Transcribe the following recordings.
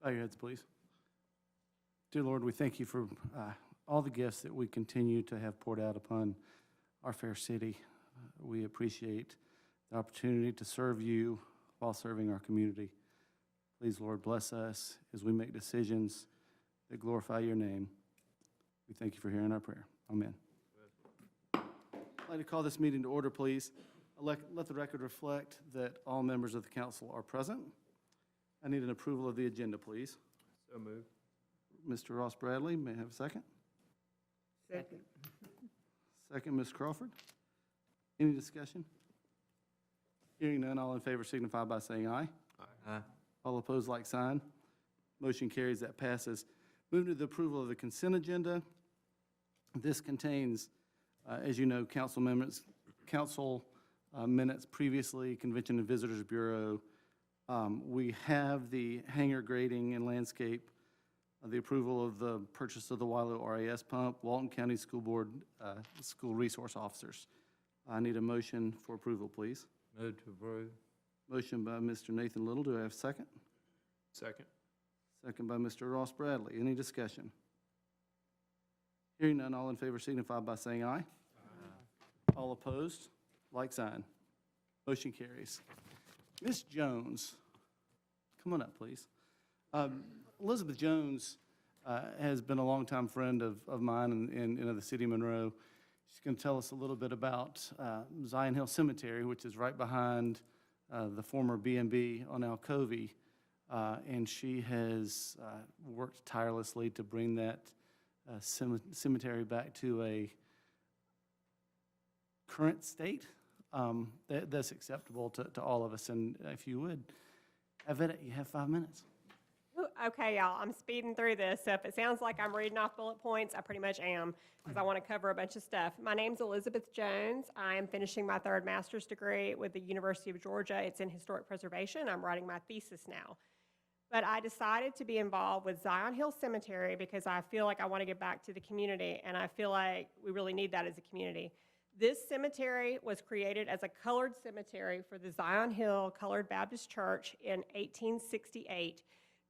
Bow your heads, please. Dear Lord, we thank you for all the gifts that we continue to have poured out upon our fair city. We appreciate the opportunity to serve you while serving our community. Please, Lord, bless us as we make decisions that glorify your name. We thank you for hearing our prayer. Amen. I'd like to call this meeting to order, please. Let the record reflect that all members of the council are present. I need an approval of the agenda, please. So moved. Mr. Ross Bradley, may I have a second? Second. Second, Ms. Crawford. Any discussion? Hearing none, all in favor signify by saying aye. Aye. All opposed, like sign. Motion carries, that passes. Moving to the approval of the consent agenda. This contains, as you know, council minutes previously, Convention and Visitors Bureau. We have the hangar grading and landscape, the approval of the purchase of the Wilo RAS pump, Walton County School Board, school resource officers. I need a motion for approval, please. Move to approve. Motion by Mr. Nathan Little. Do I have a second? Second. Second by Mr. Ross Bradley. Any discussion? Hearing none, all in favor signify by saying aye. Aye. All opposed, like sign. Motion carries. Ms. Jones, come on up, please. Elizabeth Jones has been a longtime friend of mine and of the city of Monroe. She's going to tell us a little bit about Zion Hill Cemetery, which is right behind the former B&B on Alcovey, and she has worked tirelessly to bring that cemetery back to a current state that's acceptable to all of us. And if you would, have at it. You have 5 minutes. Okay, y'all, I'm speeding through this, so if it sounds like I'm reading off bullet points, I pretty much am, because I want to cover a bunch of stuff. My name's Elizabeth Jones. I am finishing my third master's degree with the University of Georgia. It's in historic preservation. I'm writing my thesis now. But I decided to be involved with Zion Hill Cemetery because I feel like I want to give back to the community, and I feel like we really need that as a community. This cemetery was created as a colored cemetery for the Zion Hill Colored Baptist Church in 1868.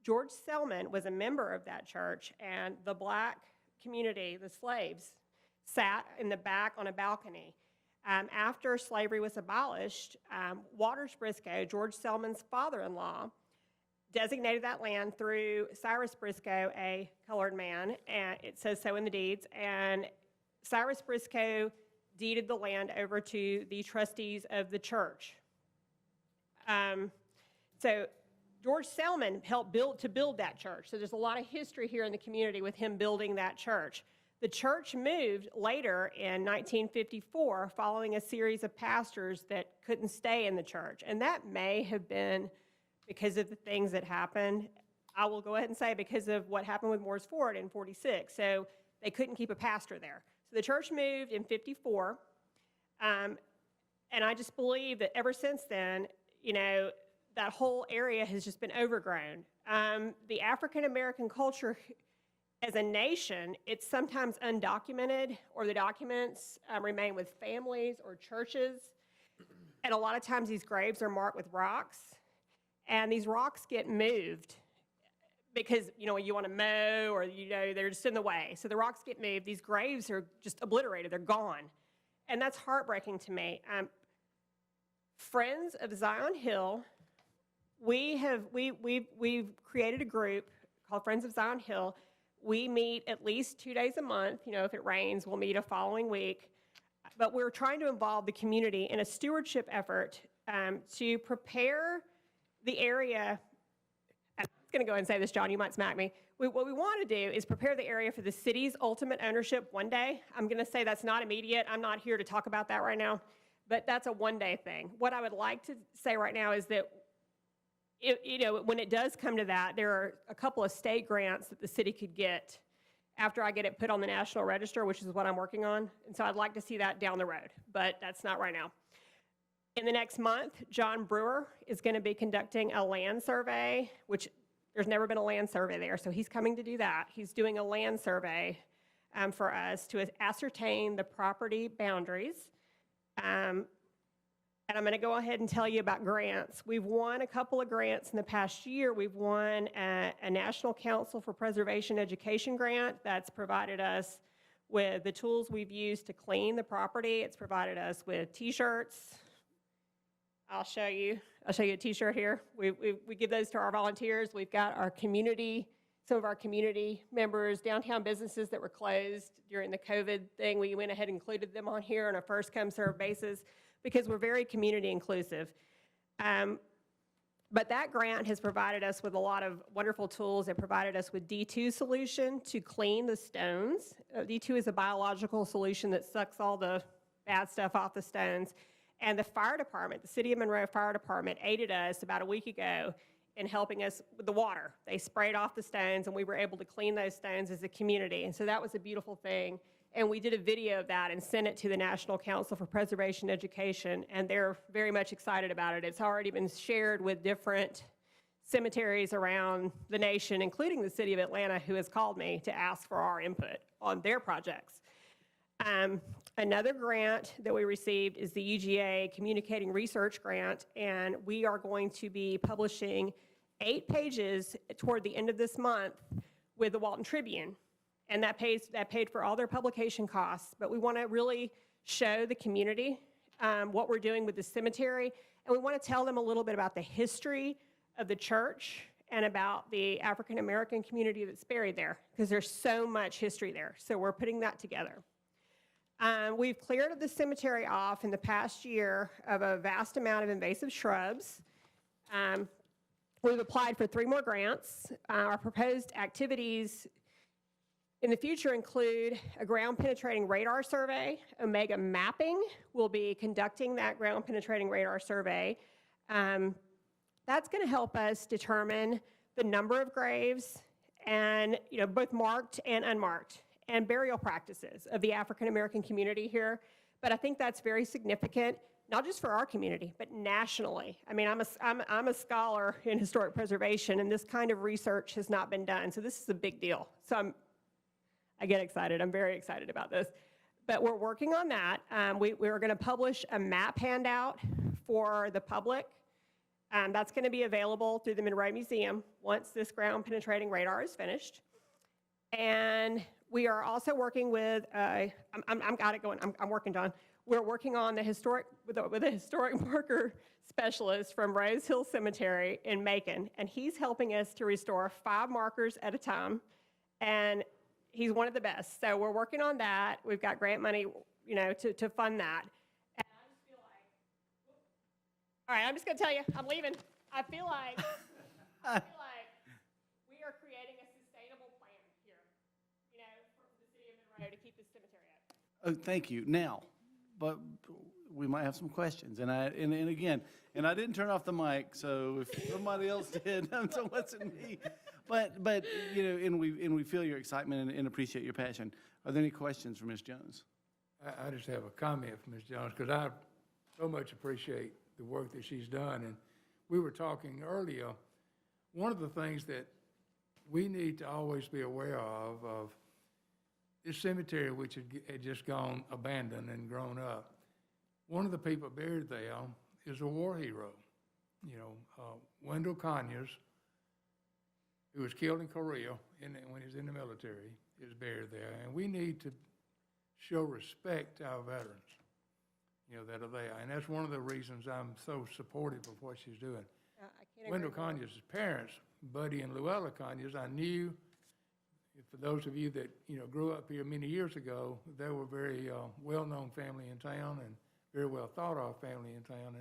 George Selman was a member of that church, and the black community, the slaves, sat in the back on a balcony. After slavery was abolished, Waters Briscoe, George Selman's father-in-law, designated that land through Cyrus Briscoe, a colored man, and it says so in the deeds, and Cyrus Briscoe deeded the land over to the trustees of the church. So George Selman helped build that church. So there's a lot of history here in the community with him building that church. The church moved later in 1954 following a series of pastors that couldn't stay in the church. And that may have been because of the things that happened. I will go ahead and say because of what happened with Moore's Ford in 46. So they couldn't keep a pastor there. So the church moved in 54. And I just believe that ever since then, you know, that whole area has just been overgrown. The African-American culture as a nation, it's sometimes undocumented, or the documents remain with families or churches. And a lot of times these graves are marked with rocks, and these rocks get moved because, you know, you want to mow, or, you know, they're just in the way. So the rocks get moved. These graves are just obliterated. They're gone. And that's heartbreaking to me. Friends of Zion Hill, we've created a group called Friends of Zion Hill. We meet at least 2 days a month. You know, if it rains, we'll meet a following week. But we're trying to involve the community in a stewardship effort to prepare the area. I'm going to go ahead and say this, John, you might smack me. What we want to do is prepare the area for the city's ultimate ownership one day. I'm going to say that's not immediate. I'm not here to talk about that right now, but that's a one-day thing. What I would like to say right now is that, you know, when it does come to that, there are a couple of state grants that the city could get after I get it put on the National Register, which is what I'm working on. And so I'd like to see that down the road, but that's not right now. In the next month, John Brewer is going to be conducting a land survey, which there's never been a land survey there, so he's coming to do that. He's doing a land survey for us to ascertain the property boundaries And I'm going to go ahead and tell you about grants. We've won a couple of grants in the past year. We've won a National Council for Preservation Education grant that's provided us with the tools we've used to clean the property. It's provided us with T-shirts. I'll show you a T-shirt here. We give those to our volunteers. We've got our community, some of our community members, downtown businesses that were closed during the COVID thing. We went ahead and included them on here on a first come served basis because we're very community inclusive. But that grant has provided us with a lot of wonderful tools. It provided us with D2 solution to clean the stones. D2 is a biological solution that sucks all the bad stuff off the stones. And the fire department, the City of Monroe Fire Department, aided us about a week ago in helping us with the water. They sprayed off the stones, and we were able to clean those stones as a community. And so that was a beautiful thing. And we did a video of that and sent it to the National Council for Preservation Education, and they're very much excited about it. It's already been shared with different cemeteries around the nation, including the City of Atlanta, who has called me to ask for our input on their projects. Another grant that we received is the UGA Communicating Research Grant, and we are going to be publishing 8 pages toward the end of this month with the Walton Tribune. And that paid for all their publication costs. But we want to really show the community what we're doing with the cemetery. And we want to tell them a little bit about the history of the church and about the African American community that's buried there, because there's so much history there. So we're putting that together. We've cleared the cemetery off in the past year of a vast amount of invasive shrubs. We've applied for 3 more grants. Our proposed activities in the future include a ground-penetrating radar survey. Omega Mapping will be conducting that ground-penetrating radar survey. That's going to help us determine the number of graves and, both marked and unmarked, and burial practices of the African American community here. But I think that's very significant, not just for our community, but nationally. I mean, I'm a scholar in historic preservation, and this kind of research has not been done. So this is a big deal. So I get excited. I'm very excited about this. But we're working on that. We're going to publish a map handout for the public. That's going to be available through the Monroe Museum once this ground-penetrating radar is finished. And we are also working with, I'm working, John. We're working on the with a historic marker specialist from Rose Hill Cemetery in Macon. And he's helping us to restore 5 markers at a time. And he's one of the best. So we're working on that. We've got grant money, to fund that. And I just feel like, all right, I'm just going to tell you, I'm leaving. I feel like we are creating a sustainable plan here, for the City of Monroe to keep this cemetery up. Oh, thank you. Now, but we might have some questions. And again, I didn't turn off the mic, so if somebody else did, so it wasn't me. But and we feel your excitement and appreciate your passion. Are there any questions for Ms. Jones? I just have a comment for Ms. Jones, because I so much appreciate the work that she's done. And we were talking earlier, one of the things that we need to always be aware of this cemetery, which had just gone abandoned and grown up. One of the people buried there is a war hero, Wendell Conyers, who was killed in Korea when he was in the military, is buried there. And we need to show respect to our veterans, that are there. And that's one of the reasons I'm so supportive of what she's doing. Wendell Conyers' parents, Buddy and Luella Conyers, I knew, for those of you that, grew up here many years ago, they were a very well-known family in town and very well thought-of family in town.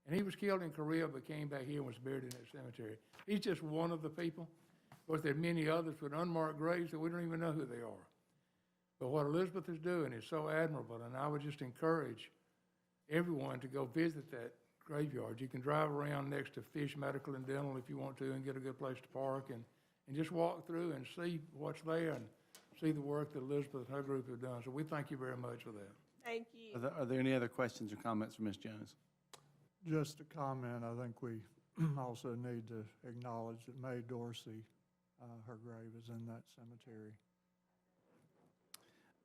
And he was killed in Korea, but came back here and was buried in that cemetery. He's just one of the people. Of course, there are many others with unmarked graves that we don't even know who they are. But what Elizabeth is doing is so admirable, and I would just encourage everyone to go visit that graveyard. You can drive around next to Fish Medical and Dental if you want to, and get a good place to park, and just walk through and see what's there and see the work that Elizabeth and her group have done. So we thank you very much for that. Thank you. Are there any other questions or comments for Ms. Jones? Just a comment, I think we also need to acknowledge that Mae Dorsey, her grave is in that cemetery.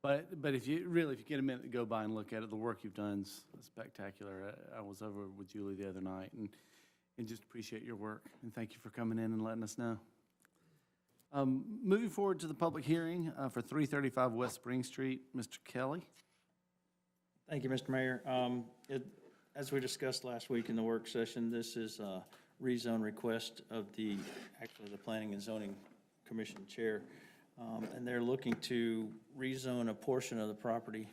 But if you get a minute to go by and look at it, the work you've done's spectacular. I was over with Julie the other night and just appreciate your work. And thank you for coming in and letting us know. Moving forward to the public hearing for 335 West Spring Street, Mr. Kelly. Thank you, Mr. Mayor. As we discussed last week in the work session, this is a rezone request of actually the Planning and Zoning Commission Chair. And they're looking to rezone a portion of the property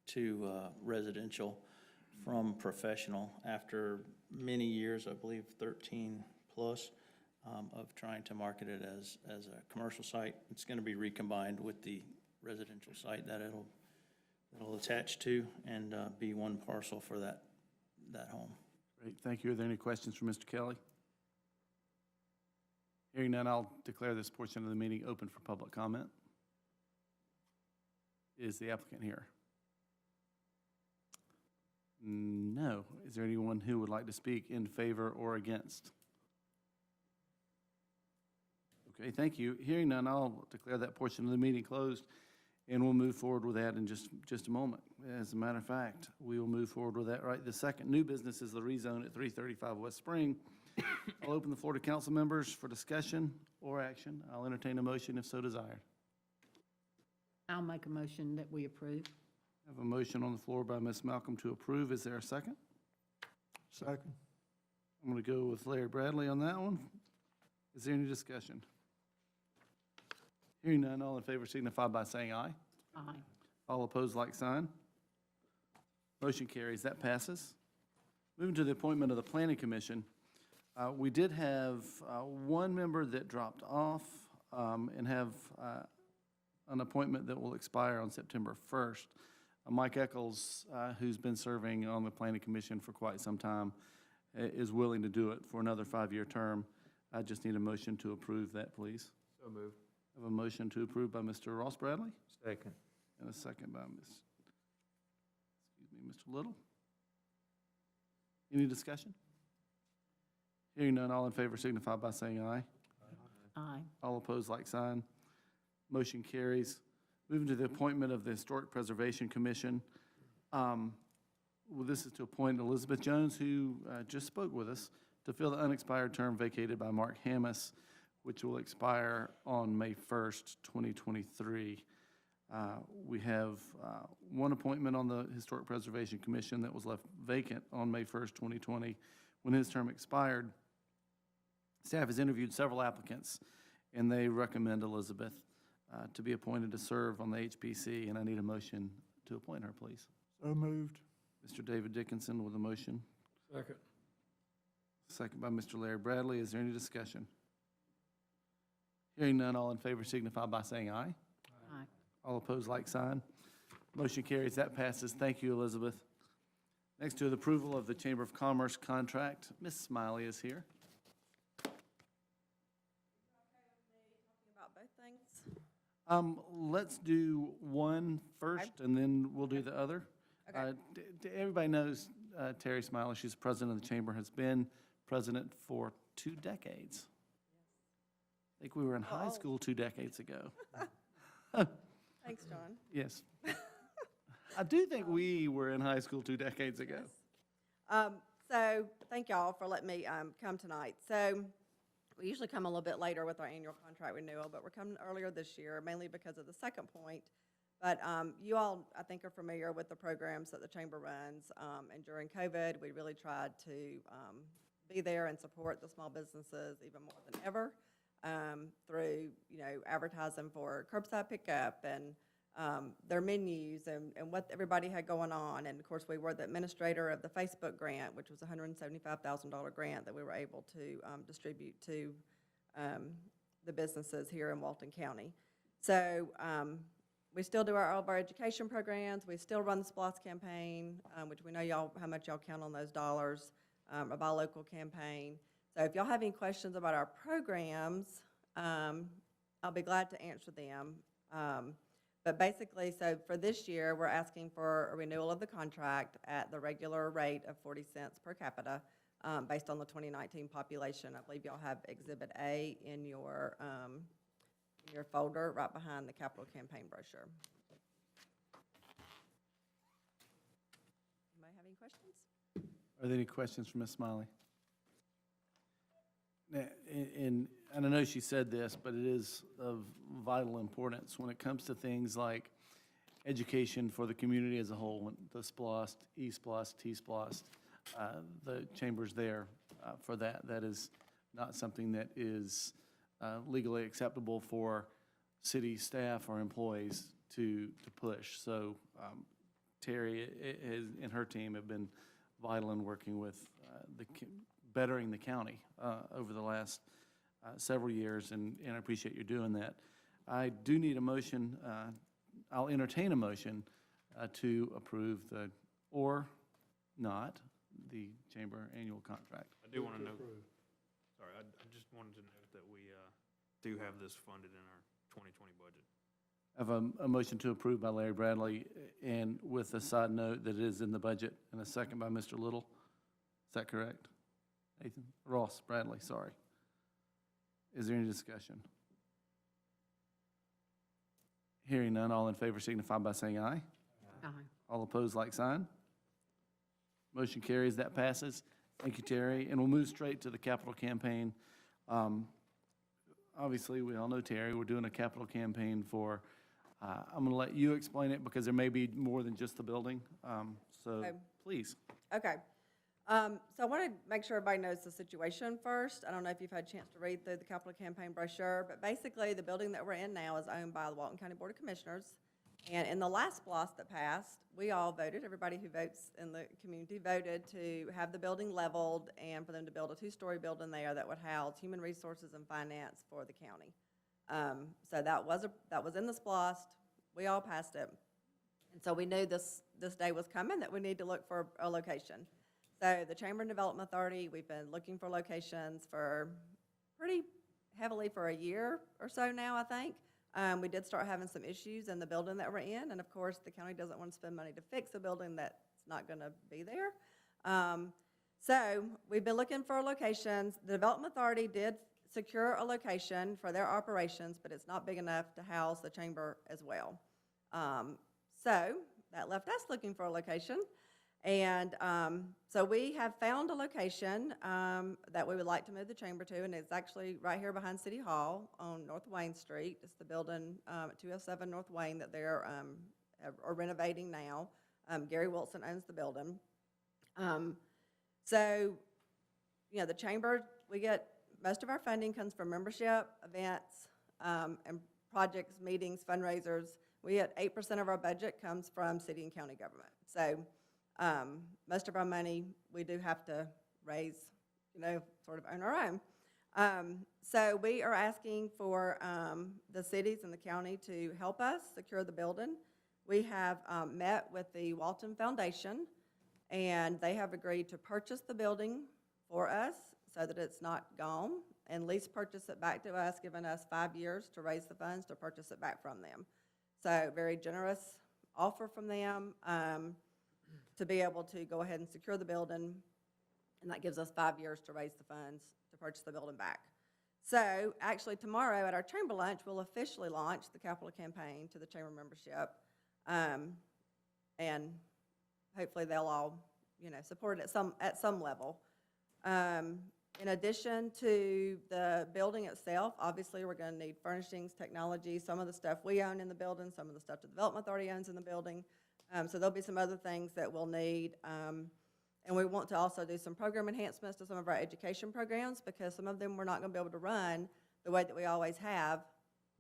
to residential from professional after many years, I believe 13 plus, of trying to market it as a commercial site. It's going to be recombined with the residential site that it'll attach to and be one parcel for that home. Great, thank you. Are there any questions for Mr. Kelly? Hearing none, I'll declare this portion of the meeting open for public comment. Is the applicant here? No. Is there anyone who would like to speak in favor or against? Okay, thank you. Hearing none, I'll declare that portion of the meeting closed, and we'll move forward with that in just a moment. As a matter of fact, we will move forward with that right this second. New business is the rezone at 335 West Spring. I'll open the floor to council members for discussion or action. I'll entertain a motion if so desired. I'll make a motion that we approve. I have a motion on the floor by Ms. Malcolm to approve. Is there a second? Second. I'm going to go with Larry Bradley on that one. Is there any discussion? Hearing none, all in favor signify by saying aye. Aye. All opposed, like sign. Motion carries. That passes. Moving to the appointment of the Planning Commission. We did have one member that dropped off and have an appointment that will expire on September 1st. Mike Eccles, who's been serving on the Planning Commission for quite some time, is willing to do it for another 5-year term. I just need a motion to approve that, please. So moved. I have a motion to approve by Mr. Ross Bradley Second. and a second by Mr. Little. Any discussion? Hearing none, all in favor signify by saying aye. Aye. All opposed, like sign. Motion carries. Moving to the appointment of the Historic Preservation Commission. Well, this is to appoint Elizabeth Jones, who just spoke with us, to fill the unexpired term vacated by Mark Hammis, which will expire on May 1st, 2023. We have one appointment on the Historic Preservation Commission that was left vacant on May 1st, 2020, when his term expired. Staff has interviewed several applicants, and they recommend Elizabeth to be appointed to serve on the HPC, and I need a motion to appoint her, please. So moved. Mr. David Dickinson with a motion. Second. Second by Mr. Larry Bradley. Is there any discussion? Hearing none, all in favor signify by saying aye. Aye. All opposed, like sign. Motion carries. That passes. Thank you, Elizabeth. Next to the approval of the Chamber of Commerce contract, Ms. Smiley is here. About both things? Let's do one first, and then we'll do the other. Okay. Everybody knows Terry Smiley. She's president of the Chamber, has been president for 2 decades. I think we were in high school 2 decades ago. Thanks, John. Yes. I do think we were in high school 2 decades ago. So thank y'all for letting me come tonight. So we usually come a little bit later with our annual contract renewal, but we're coming earlier this year, mainly because of the second point. But you all, I think, are familiar with the programs that the Chamber runs. And during COVID, we really tried to be there and support the small businesses even more than ever through, advertising for curbside pickup and their menus and what everybody had going on. And, of course, we were the administrator of the Facebook grant, which was a $175,000 grant that we were able to distribute to the businesses here in Walton County. So we still do all of our education programs. We still run the SPLOST campaign, which we know how much y'all count on those dollars, a buy local campaign. So if y'all have any questions about our programs, I'll be glad to answer them. But basically, so for this year, we're asking for a renewal of the contract at the regular rate of 40 cents per capita based on the 2019 population. I believe y'all have Exhibit A in your folder right behind the capital campaign brochure. Are there any questions for Ms. Smiley? And I know she said this, but it is of vital importance when it comes to things like education for the community as a whole, when the SPLOST, E-SPLOST, T-SPLOST, the chamber's there for that. That is not something that is legally acceptable for city staff or employees to push. So Terry and her team have been vital in working with bettering the county over the last several years, and I appreciate you doing that. I do need a motion. I'll entertain a motion to approve or not, the chamber annual contract. I do want to note, sorry, I just wanted to note that we do have this funded in our 2020 budget. I have a motion to approve by Larry Bradley, and with a side note that it is in the budget, and a second by Mr. Little. Is that correct? Nathan? Ross Bradley, sorry. Is there any discussion? Hearing none, all in favor signify by saying aye. Aye. All opposed, like sign. Motion carries, that passes. Thank you, Terry. And we'll move straight to the capital campaign. Obviously, we all know Terry, we're doing a capital campaign for, I'm gonna let you explain it because there may be more than just the building. So Okay. please. Okay. So I want to make sure everybody knows the situation first. I don't know if you've had a chance to read through the capital campaign brochure, but basically the building that we're in now is owned by the Walton County Board of Commissioners. And in the last SPLOST that passed, we all voted, everybody who votes in the community voted to have the building leveled and for them to build a two-story building there that would house human resources and finance for the county. So that was in the SPLOST. We all passed it. And so we knew this day was coming, that we need to look for a location. So the Chamber and Development Authority, we've been looking for locations for pretty heavily for a year or so now, I think. We did start having some issues in the building that we're in, and of course, the county doesn't want to spend money to fix a building that's not going to be there. So we've been looking for locations. The Development Authority did secure a location for their operations, but it's not big enough to house the chamber as well. So that left us looking for a location. And so we have found a location that we would like to move the chamber to, and it's actually right here behind City Hall on North Wayne Street. It's the building at 207 North Wayne that they're are renovating now. Gary Wilson owns the building. So, you know, the chamber, we get, most of our funding comes from membership, events, and projects, meetings, fundraisers. We get 8% of our budget comes from city and county government. So most of our money, we do have to raise, you know, sort of on our own. So we are asking for the cities and the county to help us secure the building. We have met with the Walton Foundation, and they have agreed to purchase the building for us so that it's not gone, and lease purchase it back to us, giving us 5 years to raise the funds to purchase it back from them. So very generous offer from them. To be able to go ahead and secure the building, and that gives us 5 years to raise the funds to purchase the building back. So actually tomorrow at our chamber lunch, we'll officially launch the capital campaign to the chamber membership, and hopefully they'll all, you know, support it at some level. In addition to the building itself, obviously we're going to need furnishings, technology, some of the stuff we own in the building, some of the stuff the Development Authority owns in the building. So there'll be some other things that we'll need. And we want to also do some program enhancements to some of our education programs, because some of them we're not going to be able to run the way that we always have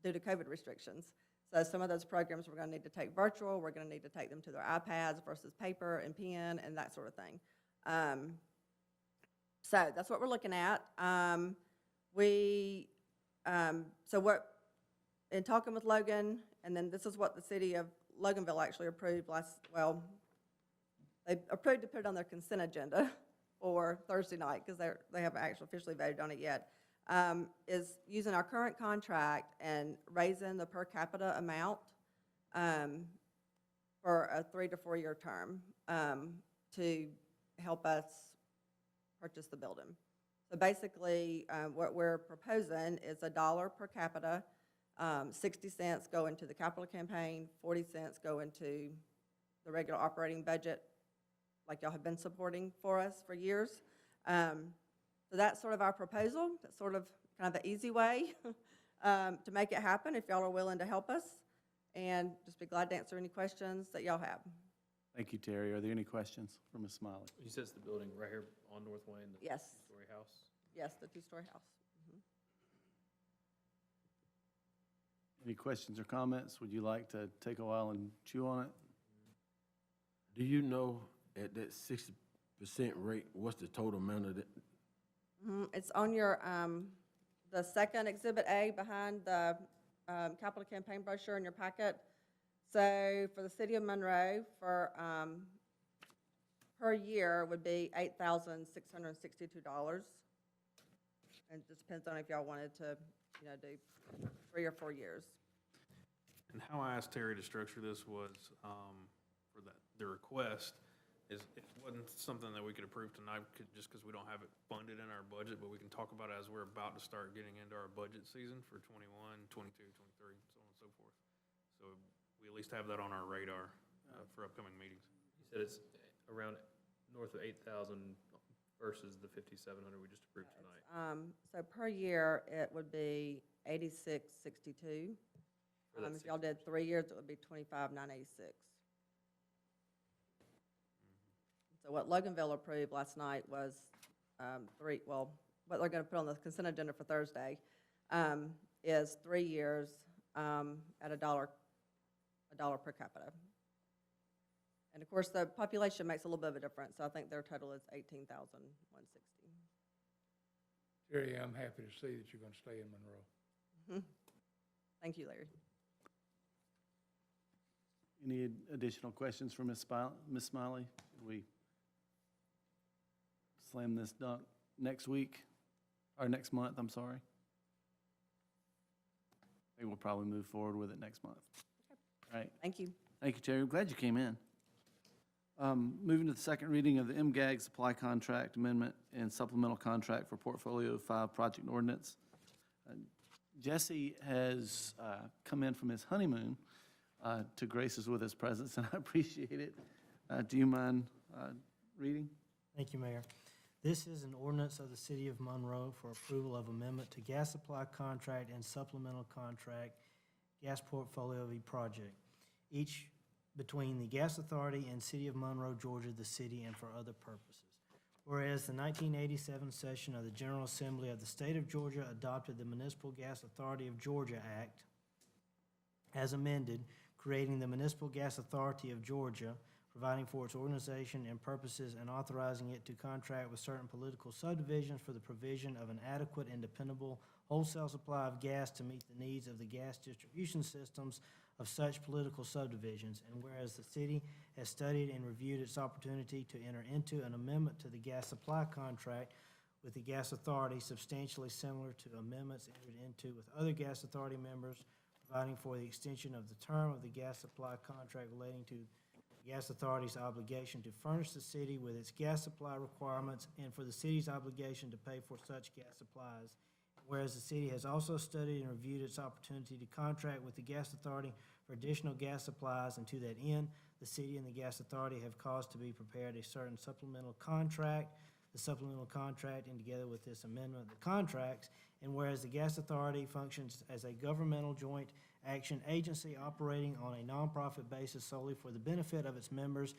due to COVID restrictions. So some of those programs we're going to need to take virtual. We're going to need to take them to their iPads versus paper and pen and that sort of thing. So that's what we're looking at. So what, in talking with Logan, and then this is what the city of Loganville actually approved they approved to put it on their consent agenda for Thursday night, because they haven't actually officially voted on it yet, is using our current contract and raising the per capita amount for a 3 to 4 year term to help us purchase the building. So basically, what we're proposing is $1 per capita, 60 cents go into the capital campaign, 40 cents go into the regular operating budget, like y'all have been supporting for us for years. So that's sort of our proposal. That's sort of kind of the easy way to make it happen, if y'all are willing to help us. And just be glad to answer any questions that y'all have. Thank you, Terry. Are there any questions for Ms. Smiley? You said it's the building right here on North Wayne, the Yes, two-story house? yes, the two-story house. Mhm. Any questions or comments? Would you like to take a while and chew on it? Do you know at that 60% rate, what's the total amount of that? It's on your, the second Exhibit A behind the capital campaign brochure in your packet. So for the city of Monroe, for, per year would be $8,662. And it just depends on if y'all wanted to, do 3 or 4 years. And how I asked Terry to structure this was, for the request, it wasn't something that we could approve tonight, just because we don't have it funded in our budget, but we can talk about it as we're about to start getting into our budget season for 21, 22, 23, so on and so forth. So we at least have that on our radar for upcoming meetings. You said it's around north of 8,000 versus the 5,700 we just approved tonight. So per year, it would be $86.62. For that If y'all did 3 years, it would be $25,986. So what Loganville approved last night was what they're gonna put on the consent agenda for Thursday, is 3 years, at $1 per capita. And of course, the population makes a little bit of a difference, so I think their total is 18,160. Terry, I'm happy to see that you're going to stay in Monroe. Thank you, Larry. Any additional questions for Ms. Smiley? We slam this dunk next week, or next month, I'm sorry. I think we'll probably move forward with it next month. All right. Thank you. Thank you, Terry. I'm glad you came in. Moving to the second reading of the MGAG supply contract amendment and supplemental contract for Portfolio 5 project ordinance. Jesse has come in from his honeymoon to grace us with his presence, and I appreciate it. Do you mind reading? Thank you, Mayor. This is an ordinance of the City of Monroe for approval of amendment to gas supply contract and supplemental contract gas portfolio project, each between the Gas Authority and City of Monroe, Georgia, the city, and for other purposes. Whereas the 1987 session of the General Assembly of the State of Georgia adopted the Municipal Gas Authority of Georgia Act as amended, creating the Municipal Gas Authority of Georgia, providing for its organization and purposes, and authorizing it to contract with certain political subdivisions for the provision of an adequate and dependable wholesale supply of gas to meet the needs of the gas distribution systems of such political subdivisions. And whereas the city has studied and reviewed its opportunity to enter into an amendment to the gas supply contract with the Gas Authority substantially similar to amendments entered into with other Gas Authority members, providing for the extension of the term of the gas supply contract relating to the Gas Authority's obligation to furnish the city with its gas supply requirements and for the city's obligation to pay for such gas supplies. Whereas the city has also studied and reviewed its opportunity to contract with the Gas Authority for additional gas supplies, and to that end, the city and the Gas Authority have caused to be prepared a certain supplemental contract. The supplemental contract, and together with this amendment, the contracts, and whereas the Gas Authority functions as a governmental joint action agency operating on a nonprofit basis solely for the benefit of its members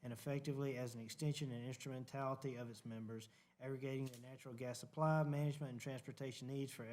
and effectively as an extension and instrumentality of its members, aggregating the natural gas supply, management, and transportation needs for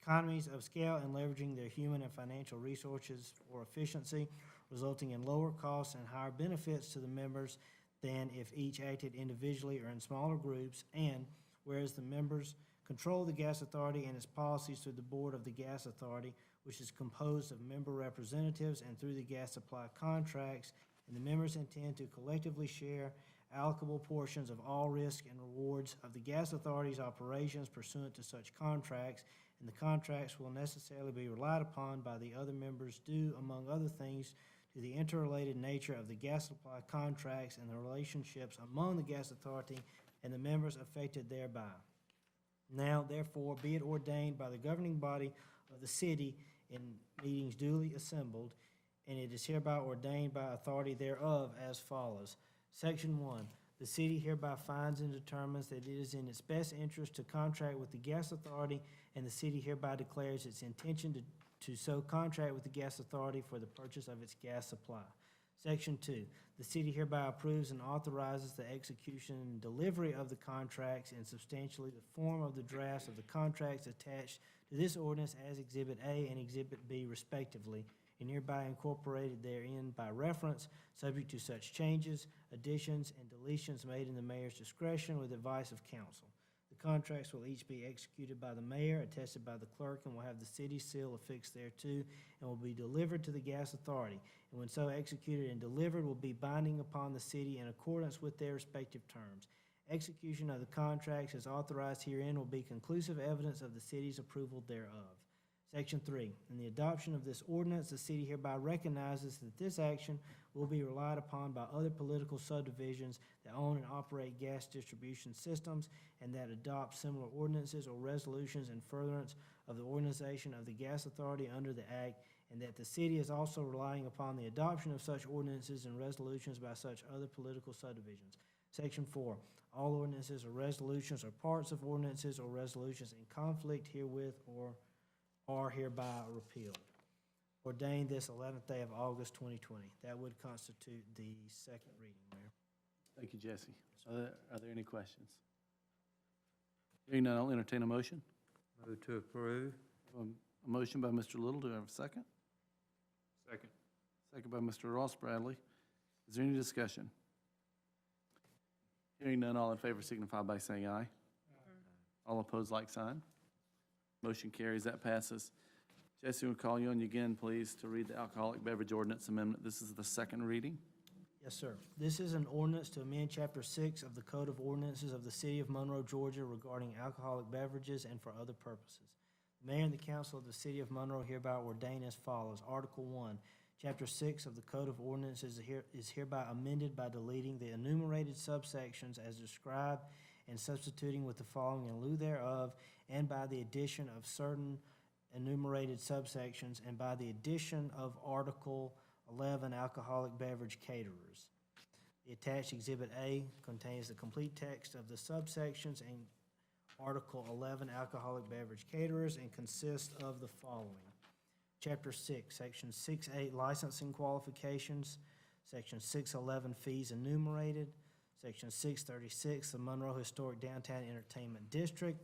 economies of scale and leveraging their human and financial resources for efficiency, resulting in lower costs and higher benefits to the members than if each acted individually or in smaller groups. And whereas the members control the Gas Authority and its policies through the Board of the Gas Authority, which is composed of member representatives, and through the gas supply contracts, and the members intend to collectively share allocable portions of all risk and rewards of the Gas Authority's operations pursuant to such contracts, and the contracts will necessarily be relied upon by the other members due, among other things, to the interrelated nature of the gas supply contracts and the relationships among the Gas Authority and the members affected thereby. Now, therefore, be it ordained by the governing body of the city in meetings duly assembled, and it is hereby ordained by authority thereof as follows. Section 1, the city hereby finds and determines that it is in its best interest to contract with the gas authority, and the city hereby declares its intention to so contract with the gas authority for the purchase of its gas supply. Section 2, the city hereby approves and authorizes the execution and delivery of the contracts in substantially the form of the drafts of the contracts attached to this ordinance as Exhibit A and Exhibit B respectively, and hereby incorporated therein by reference, subject to such changes, additions, and deletions made in the mayor's discretion with advice of council. The contracts will each be executed by the mayor, attested by the clerk, and will have the city seal affixed thereto, and will be delivered to the gas authority. And when so executed and delivered, will be binding upon the city in accordance with their respective terms. Execution of the contracts as authorized herein will be conclusive evidence of the city's approval thereof. Section 3, in the adoption of this ordinance, the city hereby recognizes that this action will be relied upon by other political subdivisions that own and operate gas distribution systems and that adopt similar ordinances or resolutions in furtherance of the organization of the gas authority under the act, and that the city is also relying upon the adoption of such ordinances and resolutions by such other political subdivisions. Section 4, all ordinances or resolutions or parts of ordinances or resolutions in conflict herewith or are hereby repealed. Ordained this 11th day of August 2020. That would constitute the second reading, Mayor. Thank you, Jesse. Are there any questions? Hearing none, I'll entertain a motion. Move to approve. A motion by Mr. Little. Do I have a second? Second. Second by Mr. Ross Bradley. Is there any discussion? Hearing none, all in favor signify by saying aye. All opposed, like sign. Motion carries. That passes. Jesse, we'll call you on again, please, to read the alcoholic beverage ordinance amendment. This is the second reading. Yes, sir. This is an ordinance to amend Chapter 6 of the Code of Ordinances of the City of Monroe, Georgia regarding alcoholic beverages and for other purposes. The mayor and the council of the City of Monroe hereby ordain as follows. Article 1, Chapter 6 of the Code of Ordinances is hereby amended by deleting the enumerated subsections as described and substituting with the following in lieu thereof, and by the addition of certain enumerated subsections, and by the addition of Article 11, alcoholic beverage caterers. The attached Exhibit A contains the complete text of the subsections and Article 11, alcoholic beverage caterers, and consists of the following. Chapter 6, Section 6.8, licensing qualifications. Section 6.11, fees enumerated. Section 6.36, the Monroe Historic Downtown Entertainment District.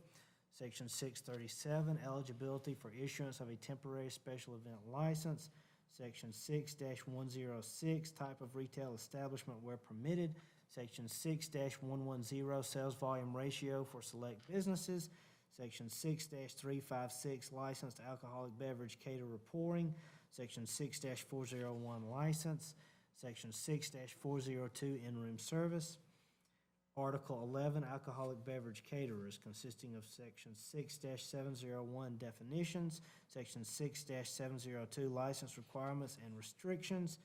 Section 6.37, eligibility for issuance of a temporary special event license. Section 6-106, type of retail establishment where permitted. Section 6-110, sales volume ratio for select businesses. Section 6-356, licensed alcoholic beverage caterer pouring. Section 6-401, license. Section 6-402, in-room service. Article 11, alcoholic beverage caterers, consisting of Section 6-701, definitions, Section 6-702, license requirements and restrictions,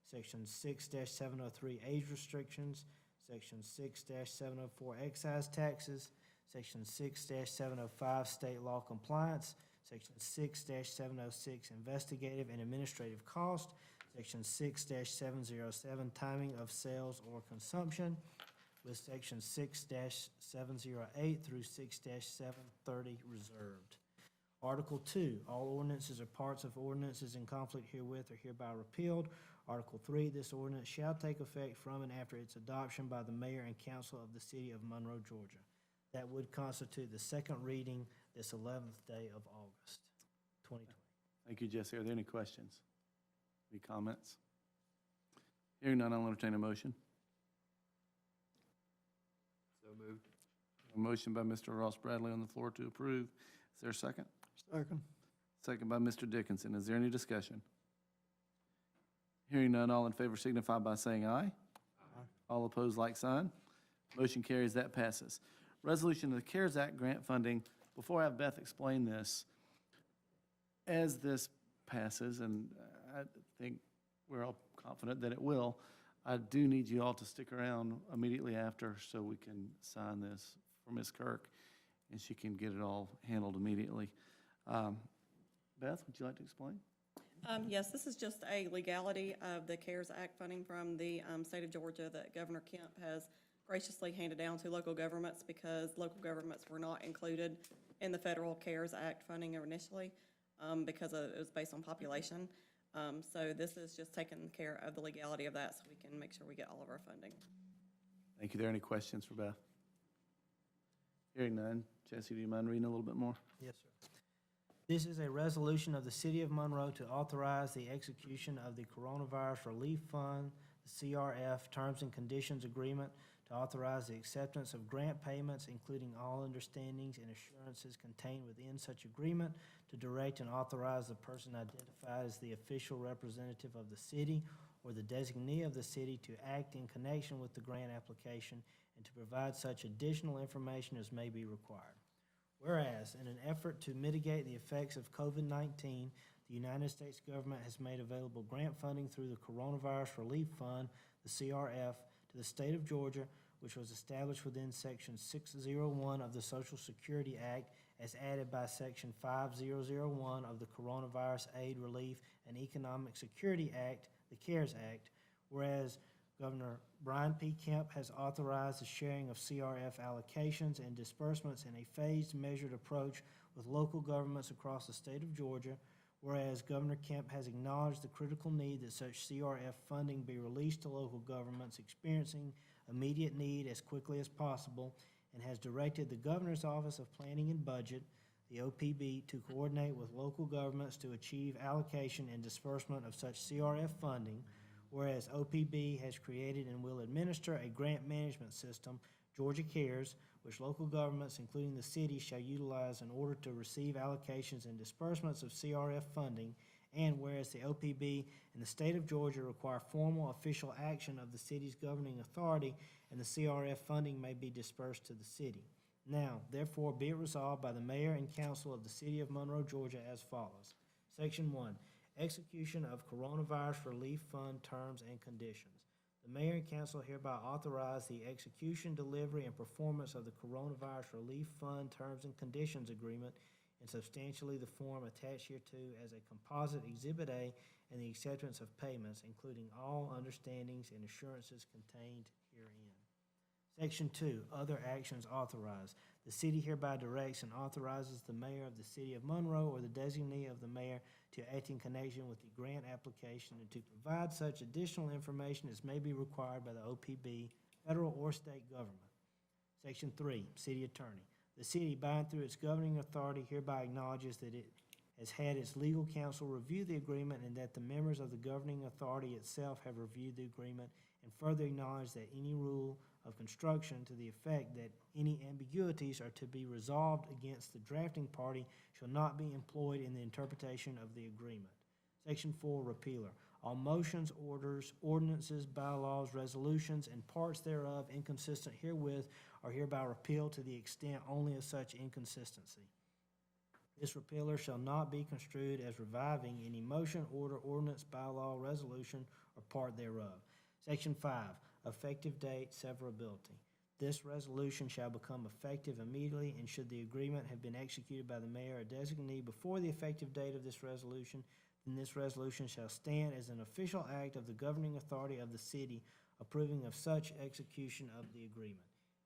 Section 6-703, age restrictions, Section 6-704, excise taxes, Section 6-705, state law compliance, Section 6-706, investigative and administrative cost, Section 6-707, timing of sales or consumption, with Section 6-708 through 6-730 reserved. Article 2, all ordinances or parts of ordinances in conflict herewith are hereby repealed. Article 3, this ordinance shall take effect from and after its adoption by the mayor and council of the City of Monroe, Georgia. That would constitute the second reading this 11th day of August, 2020. Thank you, Jesse. Are there any questions? Any comments? Hearing none, I'll entertain a motion. So moved. A motion by Mr. Ross Bradley on the floor to approve. Is there a second? Second. Second by Mr. Dickinson. Is there any discussion? Hearing none, all in favor signify by saying aye. Aye. All opposed, like sign. Motion carries. That passes. Resolution of the CARES Act grant funding. Before I have Beth explain this, as this passes, and I think we're all confident that it will, I do need you all to stick around immediately after so we can sign this for Ms. Kirk, and she can get it all handled immediately. Beth, would you like to explain? Yes, this is just a legality of the CARES Act funding from the state of Georgia that Governor Kemp has graciously handed down to local governments because local governments were not included in the federal CARES Act funding initially because it was based on population. So this is just taking care of the legality of that so we can make sure we get all of our funding. Thank you. Are there any questions for Beth? Hearing none. Jesse, do you mind reading a little bit more? Yes, sir. This is a resolution of the City of Monroe to authorize the execution of the Coronavirus Relief Fund, the CRF Terms and Conditions Agreement, to authorize the acceptance of grant payments, including all understandings and assurances contained within such agreement, to direct and authorize the person identified as the official representative of the city or the designee of the city to act in connection with the grant application and to provide such additional information as may be required. Whereas, in an effort to mitigate the effects of COVID-19, the United States government has made available grant funding through the Coronavirus Relief Fund, the CRF, to the state of Georgia, which was established within Section 601 of the Social Security Act as added by Section 5001 of the Coronavirus Aid, Relief, and Economic Security Act, the CARES Act, whereas Governor Brian P. Kemp has authorized the sharing of CRF allocations and disbursements in a phased, measured approach with local governments across the state of Georgia, whereas Governor Kemp has acknowledged the critical need that such CRF funding be released to local governments experiencing immediate need as quickly as possible, and has directed the Governor's Office of Planning and Budget, the OPB, to coordinate with local governments to achieve allocation and disbursement of such CRF funding, whereas OPB has created and will administer a grant management system, Georgia Cares, which local governments, including the city, shall utilize in order to receive allocations and disbursements of CRF funding, and whereas the OPB and the state of Georgia require formal official action of the city's governing authority, and the CRF funding may be dispersed to the city. Now, therefore, be it resolved by the mayor and council of the city of Monroe, Georgia, as follows. Section 1. Execution of Coronavirus Relief Fund Terms and Conditions. The mayor and council hereby authorize the execution, delivery, and performance of the Coronavirus Relief Fund Terms and Conditions Agreement in substantially the form attached hereto as a composite Exhibit A, and the acceptance of payments, including all understandings and assurances contained herein. Section 2, Other Actions Authorized. The city hereby directs and authorizes the mayor of the city of Monroe or the designee of the mayor to act in connection with the grant application and to provide such additional information as may be required by the OPB, federal or state government. Section 3, City Attorney. The city, by and through its governing authority, hereby acknowledges that it has had its legal counsel review the agreement and that the members of the governing authority itself have reviewed the agreement, and further acknowledge that any rule of construction to the effect that any ambiguities are to be resolved against the drafting party shall not be employed in the interpretation of the agreement. Section 4, Repealer. All motions, orders, ordinances, bylaws, resolutions, and parts thereof inconsistent herewith are hereby repealed to the extent only of such inconsistency. This repealer shall not be construed as reviving any motion, order, ordinance, bylaw, resolution, or part thereof. Section 5, Effective Date, Severability. This resolution shall become effective immediately, and should the agreement have been executed by the mayor or designee before the effective date of this resolution, then this resolution shall stand as an official act of the governing authority of the city approving of such execution of the agreement.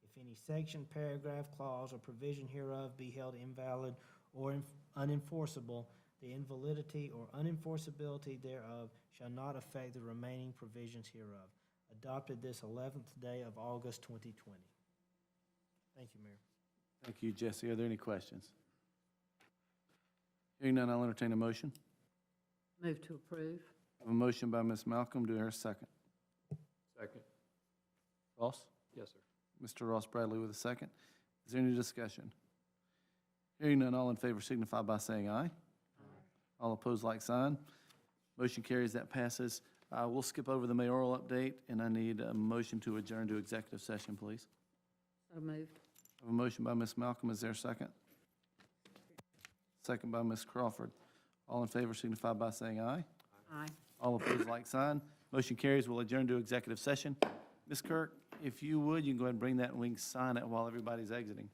If any section, paragraph, clause, or provision hereof be held invalid or unenforceable, the invalidity or unenforceability thereof shall not affect the remaining provisions hereof. Adopted this 11th day of August 2020. Thank you, Mayor. Thank you, Jesse. Are there any questions? Hearing none, I'll entertain a motion. Move to approve. I have a motion by Ms. Malcolm. Do I hear a second? Second. Ross? Yes, sir. Mr. Ross Bradley with a second. Is there any discussion? Hearing none, all in favor signify by saying aye. Aye. All opposed, like sign. Motion carries. That passes. We'll skip over the mayoral update, and I need a motion to adjourn to executive session, please. So moved. I have a motion by Ms. Malcolm. Is there a second? Second by Ms. Crawford. All in favor signify by saying aye. Aye. All opposed, like sign. Motion carries. We'll adjourn to executive session. Ms. Kirk, if you would, you can go ahead and bring that, and we can sign it while everybody's exiting.